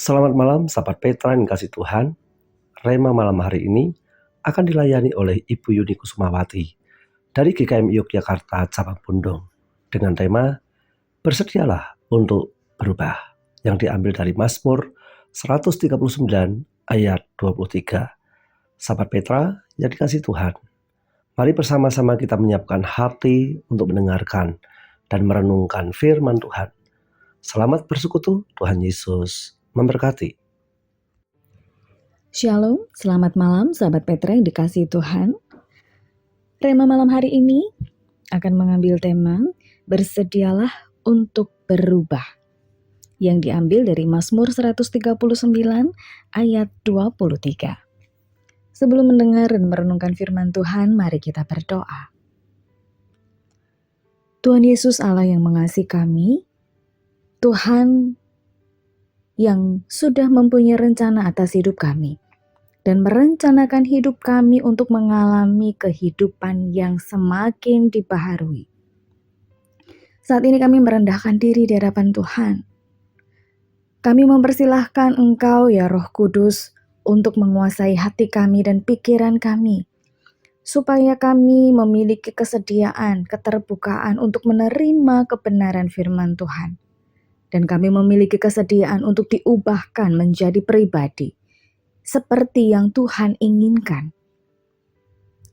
Selamat malam sahabat Petra yang kasih Tuhan. Rema malam hari ini akan dilayani oleh Ibu Yuni Kusumawati dari GKM Yogyakarta Cabang Pundong dengan tema Bersedialah untuk berubah yang diambil dari Mazmur 139 ayat 23. Sahabat Petra yang dikasih Tuhan, mari bersama-sama kita menyiapkan hati untuk mendengarkan dan merenungkan firman Tuhan. Selamat bersekutu, Tuhan Yesus memberkati. Shalom, selamat malam sahabat Petra yang dikasihi Tuhan. Rema malam hari ini akan mengambil tema Bersedialah untuk berubah yang diambil dari Mazmur 139 ayat 23. Sebelum mendengar dan merenungkan firman Tuhan, mari kita berdoa. Tuhan Yesus Allah yang mengasihi kami, Tuhan yang sudah mempunyai rencana atas hidup kami dan merencanakan hidup kami untuk mengalami kehidupan yang semakin dibaharui. Saat ini kami merendahkan diri di hadapan Tuhan. Kami mempersilahkan Engkau ya Roh Kudus untuk menguasai hati kami dan pikiran kami, supaya kami memiliki kesediaan, keterbukaan untuk menerima kebenaran firman Tuhan. Dan kami memiliki kesediaan untuk diubahkan menjadi pribadi seperti yang Tuhan inginkan.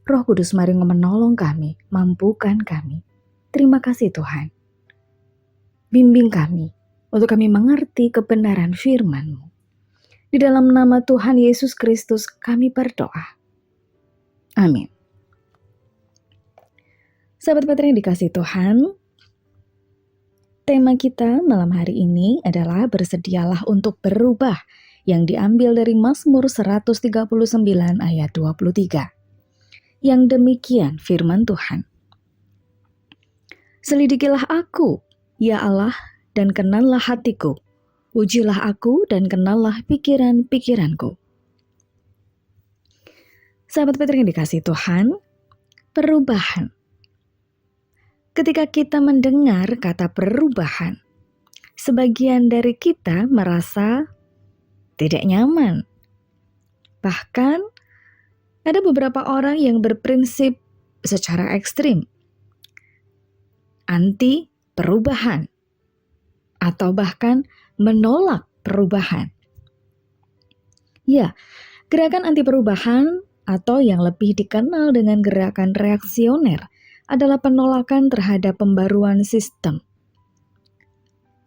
Roh Kudus mari menolong kami, mampukan kami. Terima kasih Tuhan. Bimbing kami untuk kami mengerti kebenaran firman-Mu. Di dalam nama Tuhan Yesus Kristus kami berdoa. Amin. Sahabat Petra yang dikasihi Tuhan, tema kita malam hari ini adalah bersedialah untuk berubah yang diambil dari Mazmur 139 ayat 23. Yang demikian firman Tuhan. Selidikilah aku, ya Allah, dan kenallah hatiku. Ujilah aku dan kenallah pikiran-pikiranku. Sahabat Petra yang dikasihi Tuhan, perubahan. Ketika kita mendengar kata perubahan, sebagian dari kita merasa tidak nyaman. Bahkan ada beberapa orang yang berprinsip secara ekstrim, anti perubahan, atau bahkan menolak perubahan. Ya, gerakan anti perubahan atau yang lebih dikenal dengan gerakan reaksioner adalah penolakan terhadap pembaruan sistem.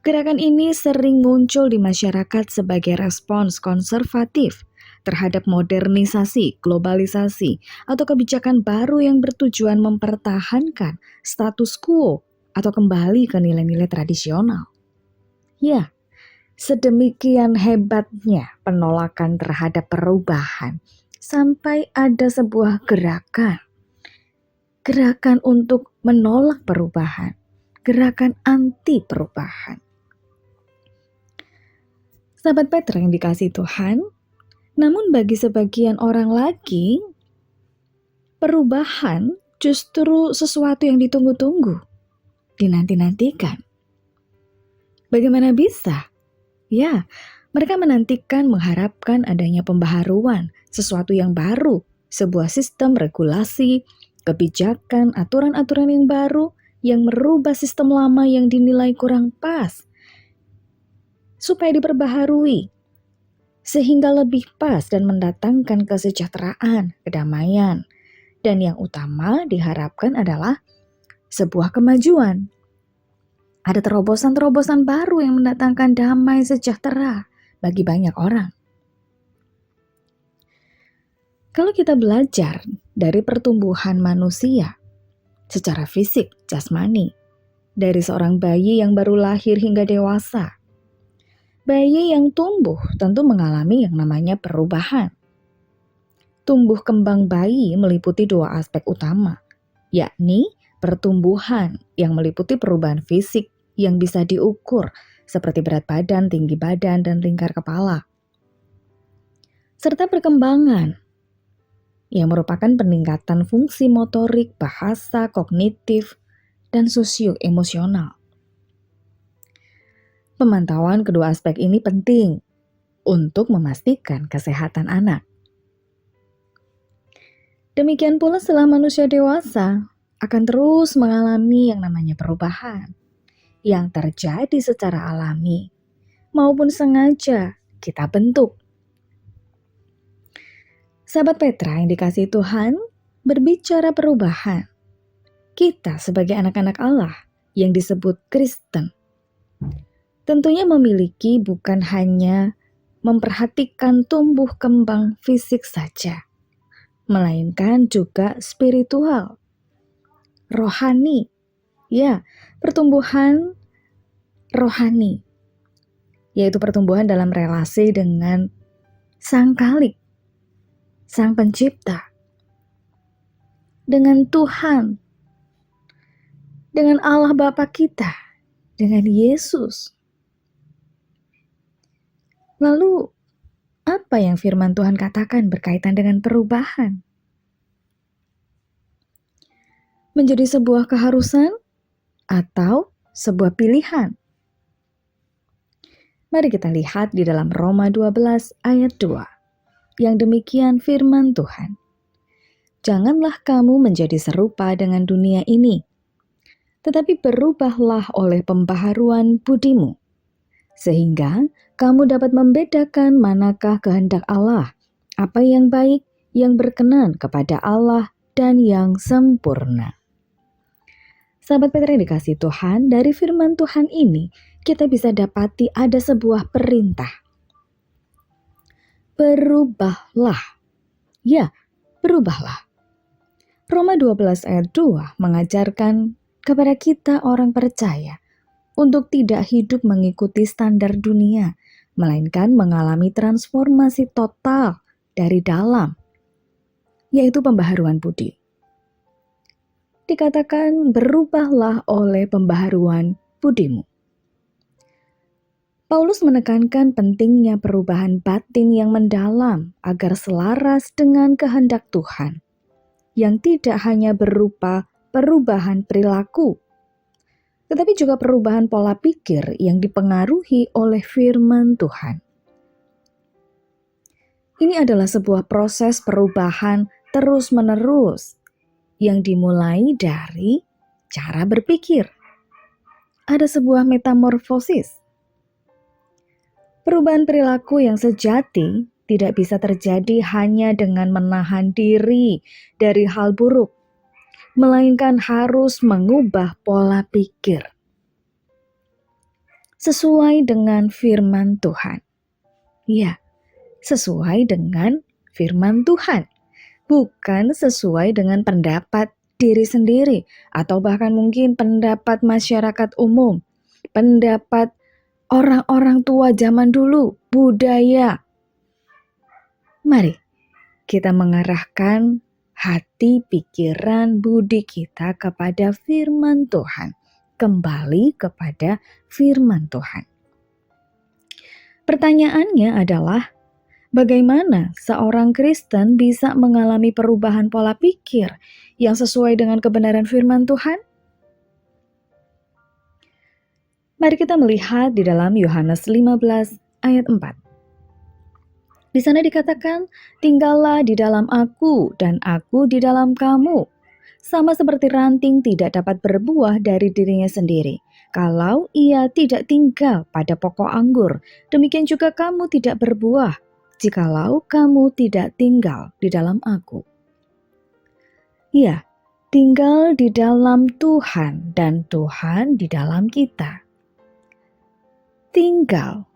Gerakan ini sering muncul di masyarakat sebagai respons konservatif terhadap modernisasi, globalisasi, atau kebijakan baru yang bertujuan mempertahankan status quo atau kembali ke nilai-nilai tradisional. Ya, sedemikian hebatnya penolakan terhadap perubahan sampai ada sebuah gerakan untuk menolak perubahan, gerakan anti perubahan. Sahabat Petra yang dikasihi Tuhan, namun bagi sebagian orang lagi, perubahan justru sesuatu yang ditunggu-tunggu, dinanti-nantikan. Bagaimana bisa? Ya, mereka menantikan, mengharapkan adanya pembaharuan, sesuatu yang baru, sebuah sistem regulasi, kebijakan, aturan-aturan yang baru yang merubah sistem lama yang dinilai kurang pas, supaya diperbaharui, sehingga lebih pas dan mendatangkan kesejahteraan, kedamaian, dan yang utama diharapkan adalah sebuah kemajuan. Ada terobosan-terobosan baru yang mendatangkan damai sejahtera bagi banyak orang. Kalau kita belajar dari pertumbuhan manusia secara fisik, jasmani, dari seorang bayi yang baru lahir hingga dewasa, bayi yang tumbuh tentu mengalami yang namanya perubahan. Tumbuh kembang bayi meliputi dua aspek utama, yakni pertumbuhan yang meliputi perubahan fisik yang bisa diukur seperti berat badan, tinggi badan, dan lingkar kepala. Serta perkembangan yang merupakan peningkatan fungsi motorik, bahasa, kognitif, dan sosio-emosional. Pemantauan kedua aspek ini penting untuk memastikan kesehatan anak. Demikian pula setelah manusia dewasa akan terus mengalami yang namanya perubahan yang terjadi secara alami maupun sengaja kita bentuk. Sahabat Petra yang dikasihi Tuhan, berbicara perubahan, kita sebagai anak-anak Allah yang disebut Kristen, tentunya memiliki bukan hanya memperhatikan tumbuh kembang fisik saja, melainkan juga spiritual, rohani, pertumbuhan rohani, yaitu pertumbuhan dalam relasi dengan Sang Khalik, Sang Pencipta, dengan Tuhan, dengan Allah Bapa kita, dengan Yesus. Lalu, apa yang firman Tuhan katakan berkaitan dengan perubahan? Menjadi sebuah keharusan atau sebuah pilihan? Mari kita lihat di dalam Roma 12 ayat 2. Yang demikian firman Tuhan. Janganlah kamu menjadi serupa dengan dunia ini, tetapi berubahlah oleh pembaharuan budimu, sehingga kamu dapat membedakan manakah kehendak Allah, apa yang baik, yang berkenan kepada Allah, dan yang sempurna. Sahabat Petra yang dikasihi Tuhan, dari firman Tuhan ini kita bisa dapati ada sebuah perintah. Berubahlah. Ya, berubahlah. Roma 12 ayat 2 mengajarkan kepada kita orang percaya untuk tidak hidup mengikuti standar dunia, melainkan mengalami transformasi total dari dalam, yaitu pembaharuan budi. Dikatakan berubahlah oleh pembaharuan budimu. Paulus menekankan pentingnya perubahan batin yang mendalam agar selaras dengan kehendak Tuhan, yang tidak hanya berupa perubahan perilaku, tetapi juga perubahan pola pikir yang dipengaruhi oleh firman Tuhan. Ini adalah sebuah proses perubahan terus-menerus yang dimulai dari cara berpikir. Ada sebuah metamorfosis. Perubahan perilaku yang sejati tidak bisa terjadi hanya dengan menahan diri dari hal buruk, melainkan harus mengubah pola pikir sesuai dengan firman Tuhan. Ya, sesuai dengan firman Tuhan, bukan sesuai dengan pendapat diri sendiri atau bahkan mungkin pendapat masyarakat umum, pendapat orang-orang tua zaman dulu, budaya. Mari kita mengarahkan hati, pikiran, budi kita kepada firman Tuhan. Kembali kepada firman Tuhan. Pertanyaannya adalah, bagaimana seorang Kristen bisa mengalami perubahan pola pikir yang sesuai dengan kebenaran firman Tuhan? Mari kita melihat di dalam Yohanes 15 ayat 4. Di sana dikatakan, tinggallah di dalam aku dan aku di dalam kamu. Sama seperti ranting tidak dapat berbuah dari dirinya sendiri, kalau ia tidak tinggal pada pokok anggur. Demikian juga kamu tidak berbuah, jikalau kamu tidak tinggal di dalam aku. Ya, tinggal di dalam Tuhan dan Tuhan di dalam kita. Tinggal,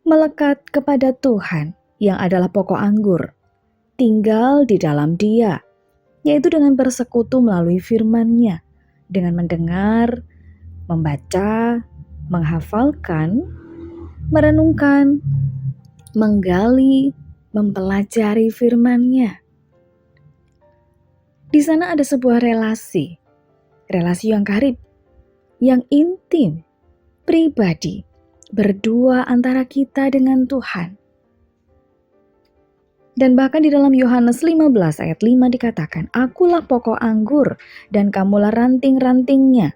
melekat kepada Tuhan yang adalah pokok anggur, tinggal di dalam Dia, yaitu dengan bersekutu melalui firman-Nya, dengan mendengar, membaca, menghafalkan, merenungkan, menggali, mempelajari firman-Nya. Di sana ada sebuah relasi yang karib, yang intim, pribadi, berdua antara kita dengan Tuhan. Dan bahkan di dalam Yohanes 15 ayat 5 dikatakan, akulah pokok anggur dan kamulah ranting-rantingnya.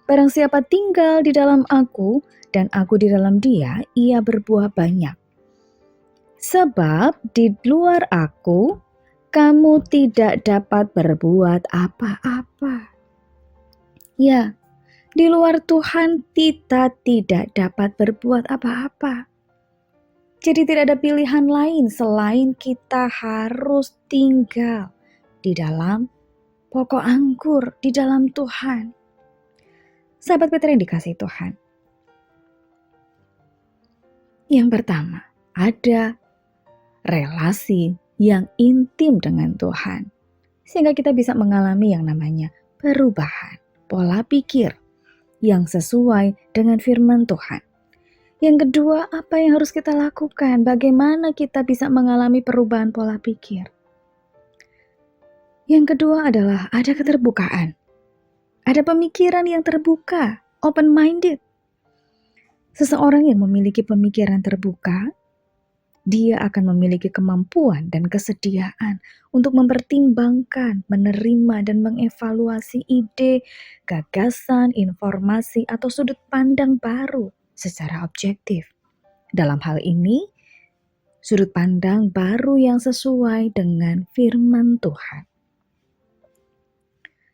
Barang siapa tinggal di dalam aku dan aku di dalam dia, ia berbuah banyak. Sebab di luar aku, kamu tidak dapat berbuat apa-apa. Ya, di luar Tuhan kita tidak dapat berbuat apa-apa. Jadi tidak ada pilihan lain selain kita harus tinggal di dalam pokok anggur, di dalam Tuhan. Sahabat Petra yang dikasihi Tuhan. Yang pertama, ada relasi yang intim dengan Tuhan. Sehingga kita bisa mengalami yang namanya perubahan pola pikir yang sesuai dengan firman Tuhan. Yang kedua, apa yang harus kita lakukan? Bagaimana kita bisa mengalami perubahan pola pikir? Yang kedua adalah ada keterbukaan. Ada pemikiran yang terbuka, open-minded. Seseorang yang memiliki pemikiran terbuka, dia akan memiliki kemampuan dan kesediaan untuk mempertimbangkan, menerima, dan mengevaluasi ide, gagasan, informasi, atau sudut pandang baru secara objektif. Dalam hal ini, sudut pandang baru yang sesuai dengan firman Tuhan.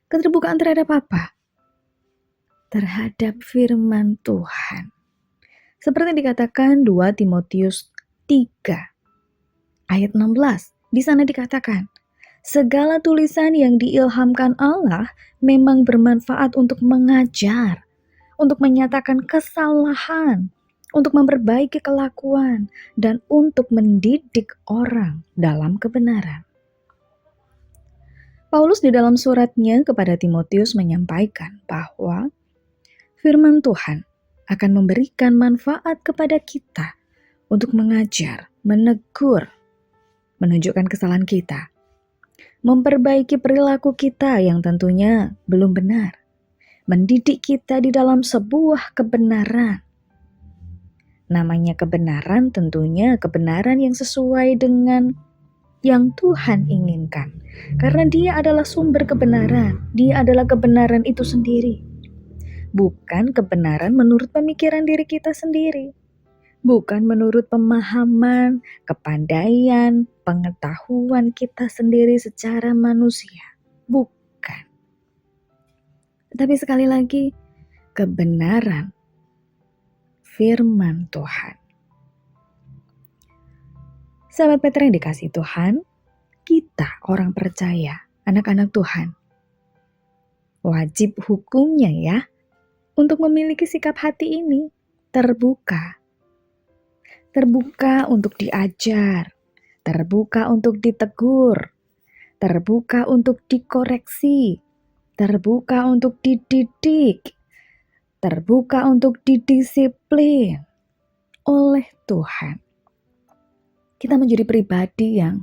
Keterbukaan terhadap apa? Terhadap firman Tuhan. Seperti dikatakan 2 Timotius 3 ayat 16. Di sana dikatakan, segala tulisan yang diilhamkan Allah memang bermanfaat untuk mengajar, untuk menyatakan kesalahan, untuk memperbaiki kelakuan, dan untuk mendidik orang dalam kebenaran. Paulus di dalam suratnya kepada Timotius menyampaikan bahwa firman Tuhan akan memberikan manfaat kepada kita untuk mengajar, menegur, menunjukkan kesalahan kita, memperbaiki perilaku kita yang tentunya belum benar, mendidik kita di dalam sebuah kebenaran. Namanya kebenaran tentunya kebenaran yang sesuai dengan yang Tuhan inginkan. Karena Dia adalah sumber kebenaran, Dia adalah kebenaran itu sendiri. Bukan kebenaran menurut pemikiran diri kita sendiri. Bukan menurut pemahaman, kepandaian, pengetahuan kita sendiri secara manusia. Bukan. Tapi sekali lagi, kebenaran firman Tuhan. Sahabat Petra yang dikasihi Tuhan, kita orang percaya, anak-anak Tuhan, wajib hukumnya ya, untuk memiliki sikap hati ini terbuka. Terbuka untuk diajar, terbuka untuk ditegur, terbuka untuk dikoreksi, terbuka untuk dididik, terbuka untuk didisiplin oleh Tuhan. Kita menjadi pribadi yang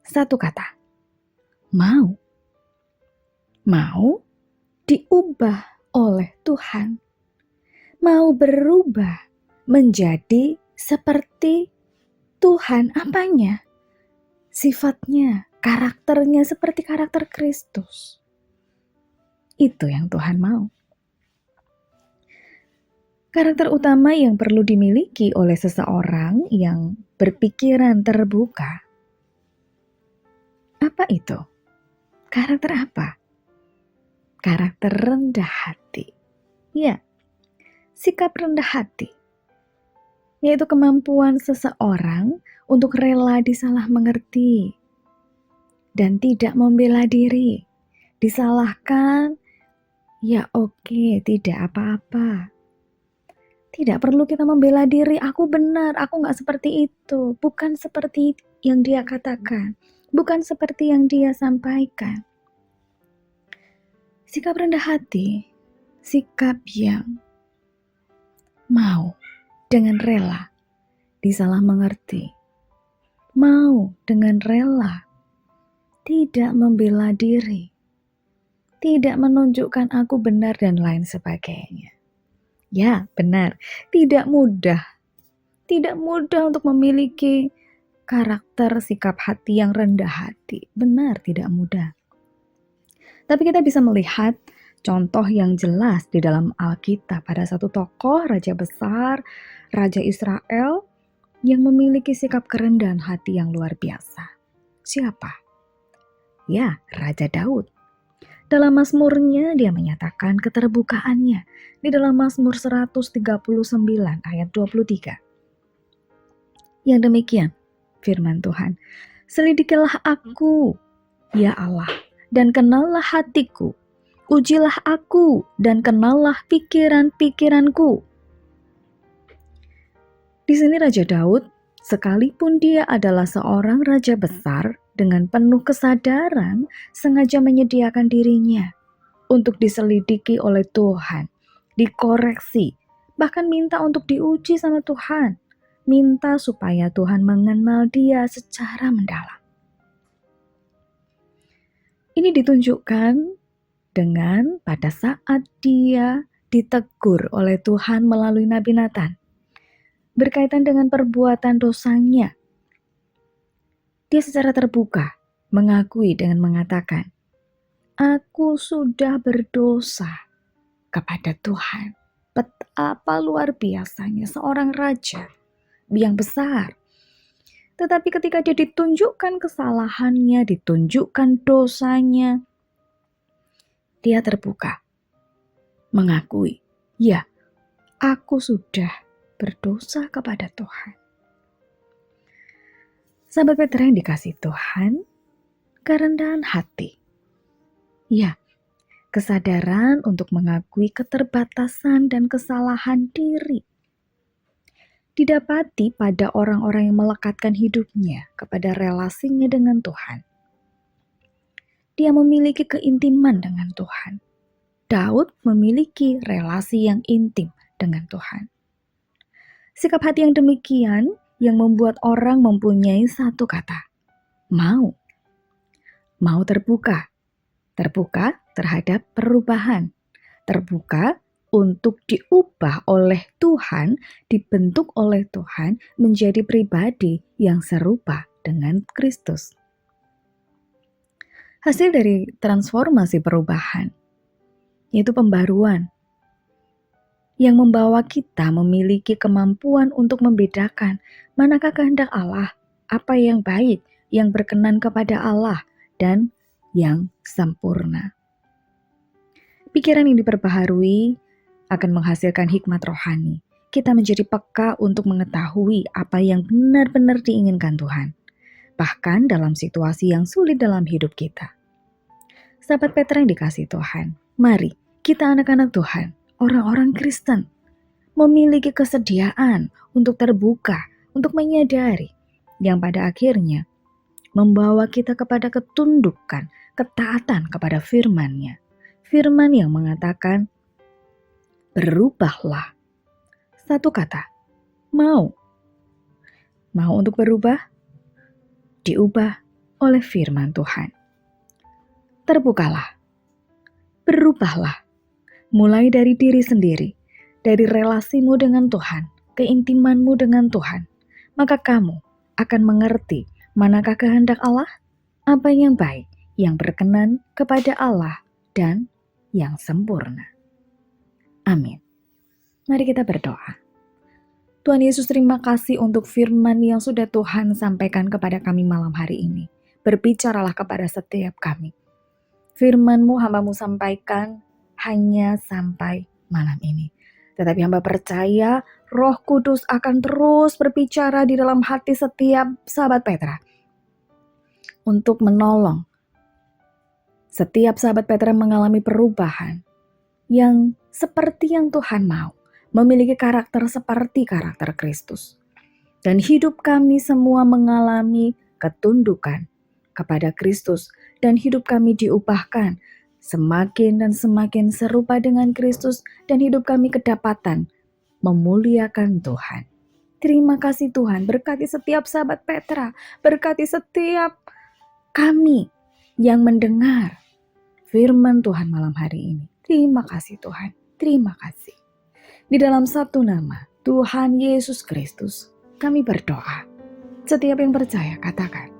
satu kata, mau diubah oleh Tuhan, mau berubah menjadi seperti Tuhan. Apanya? Sifatnya, karakternya seperti karakter Kristus. Itu yang Tuhan mau. Karakter utama yang perlu dimiliki oleh seseorang yang berpikiran terbuka. Apa itu? Karakter apa? Karakter rendah hati. Ya, sikap rendah hati. Yaitu kemampuan seseorang untuk rela disalah mengerti dan tidak membela diri. Disalahkan, ya oke, tidak apa-apa. Tidak perlu kita membela diri, aku benar, aku gak seperti itu. Bukan seperti yang dia katakan, bukan seperti yang dia sampaikan. Sikap rendah hati, sikap yang mau dengan rela disalah mengerti, mau dengan rela tidak membela diri, tidak menunjukkan aku benar dan lain sebagainya. Ya, benar, tidak mudah untuk memiliki karakter sikap hati yang rendah hati. Benar, tidak mudah. Tapi kita bisa melihat contoh yang jelas di dalam Alkitab. Pada satu tokoh, raja besar, Raja Israel, yang memiliki sikap kerendahan hati yang luar biasa. Siapa? Ya, Raja Daud. Dalam Mazmurnya dia menyatakan keterbukaannya di dalam Mazmur 139 ayat 23. Yang demikian firman Tuhan, "Selidikilah aku, ya Allah, dan kenallah hatiku. Ujilah aku dan kenallah pikiran-pikiranku." Di sini Raja Daud, sekalipun dia adalah seorang raja besar, dengan penuh kesadaran sengaja menyediakan dirinya untuk diselidiki oleh Tuhan, dikoreksi, bahkan minta untuk diuji sama Tuhan. Minta supaya Tuhan mengenal dia secara mendalam. Ini ditunjukkan dengan pada saat dia ditegur oleh Tuhan melalui Nabi Nathan berkaitan dengan perbuatan dosanya. Dia secara terbuka mengakui dengan mengatakan, "Aku sudah berdosa kepada Tuhan." Betapa luar biasanya seorang raja yang besar. Tetapi ketika dia ditunjukkan kesalahannya, ditunjukkan dosanya, dia terbuka, mengakui, "Ya, aku sudah berdosa kepada Tuhan." Sahabat Petra yang dikasihi Tuhan, kerendahan hati. Ya, kesadaran untuk mengakui keterbatasan dan kesalahan diri didapati pada orang-orang yang melekatkan hidupnya kepada relasinya dengan Tuhan. Dia memiliki keintiman dengan Tuhan. Daud memiliki relasi yang intim dengan Tuhan. Sikap hati yang demikian yang membuat orang mempunyai satu kata, mau. Mau terbuka. Terbuka terhadap perubahan. Terbuka untuk diubah oleh Tuhan, dibentuk oleh Tuhan menjadi pribadi yang serupa dengan Kristus. Hasil dari transformasi perubahan, yaitu pembaruan, yang membawa kita memiliki kemampuan untuk membedakan manakah kehendak Allah, apa yang baik, yang berkenan kepada Allah, dan yang sempurna. Pikiran yang diperbaharui akan menghasilkan hikmat rohani. Kita menjadi peka untuk mengetahui apa yang benar-benar diinginkan Tuhan, bahkan dalam situasi yang sulit dalam hidup kita. Sahabat Petra yang dikasihi Tuhan, mari kita anak-anak Tuhan, orang-orang Kristen, memiliki kesediaan untuk terbuka, untuk menyadari yang pada akhirnya membawa kita kepada ketundukan, ketaatan kepada firman-Nya. Firman yang mengatakan, berubahlah. Satu kata, mau. Mau untuk berubah, diubah oleh firman Tuhan. Terbukalah, berubahlah, mulai dari diri sendiri, dari relasimu dengan Tuhan, keintimanmu dengan Tuhan, maka kamu akan mengerti manakah kehendak Allah, apa yang baik, yang berkenan kepada Allah, dan yang sempurna. Amin. Mari kita berdoa. Tuhan Yesus, terima kasih untuk firman yang sudah Tuhan sampaikan kepada kami malam hari ini. Berbicaralah kepada setiap kami. Firman-Mu hamba-Mu sampaikan hanya sampai malam ini. Tetapi hamba percaya Roh Kudus akan terus berbicara di dalam hati setiap sahabat Petra. Untuk menolong setiap sahabat Petra mengalami perubahan yang seperti yang Tuhan mau, memiliki karakter seperti karakter Kristus. Dan hidup kami semua mengalami ketundukan kepada Kristus, dan hidup kami diubahkan semakin dan semakin serupa dengan Kristus, dan hidup kami kedapatan memuliakan Tuhan. Terima kasih Tuhan, berkati setiap sahabat Petra, berkati setiap kami yang mendengar firman Tuhan malam hari ini. Terima kasih Tuhan, terima kasih. Di dalam satu nama, Tuhan Yesus Kristus, kami berdoa. Setiap yang percaya katakan,